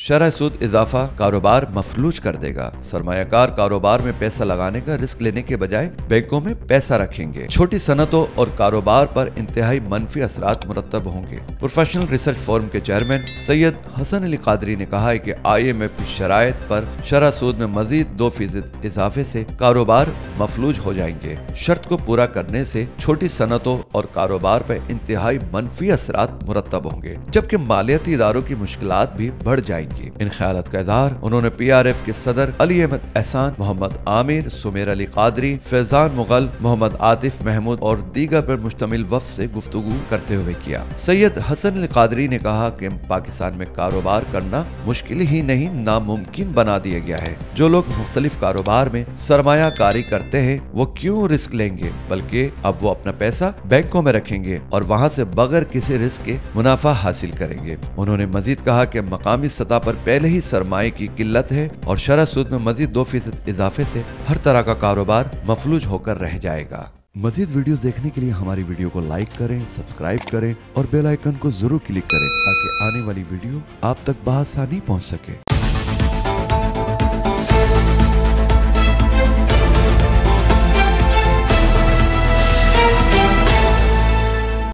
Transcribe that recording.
शरह सूद इजाफा कारोबार मफलूज कर देगा। सरमायाकार कारोबार में पैसा लगाने का रिस्क लेने के बजाय बैंकों में पैसा रखेंगे। छोटी सनतों और कारोबार पर इंतहाई मनफी असरात मुरतब होंगे। प्रोफेशनल रिसर्च फोरम के चेयरमैन सैयद हसन अली कादरी ने कहा है कि IMF की शराइत पर शरह सूद में मजीद 2% इजाफे से कारोबार मफलूज हो जाएंगे। शर्त को पूरा करने से छोटी सनतों और कारोबार पर इंतहाई मनफी असरात मुरतब होंगे, जबकि मालियाती इदारों की मुश्किलात भी बढ़ जाएंगी। इन ख्यालात का इज़हार उन्होंने PRF के सदर अली अहमद एहसान, मोहम्मद आमिर, सुमेर अली कादरी, फैजान मुगल, मोहम्मद आतिफ महमूद और दीगर पर मुश्तमिल वफ्द से गुफ्तगू करते हुए किया। सैयद हसन अली कादरी ने कहा कि पाकिस्तान में कारोबार करना मुश्किल ही नहीं नामुमकिन बना दिया गया है। जो लोग मुख्तलिफ कारोबार में सरमायाकारी करते हैं वो क्यों रिस्क लेंगे, बल्कि अब वो अपना पैसा बैंकों में रखेंगे और वहाँ से बगैर किसी रिस्क के मुनाफा हासिल करेंगे। उन्होंने मजीद कहा कि मकामी सतह पर पहले ही सरमाए की किल्लत है और शरह सूद में मजीद 2% इजाफे से हर तरह का कारोबार मफलूज होकर रह जाएगा। मजीद वीडियोस देखने के लिए हमारी वीडियो को लाइक करें, सब्सक्राइब करें और बेल आइकन को जरूर क्लिक करें ताकि आने वाली वीडियो आप तक बआसानी पहुंच सके।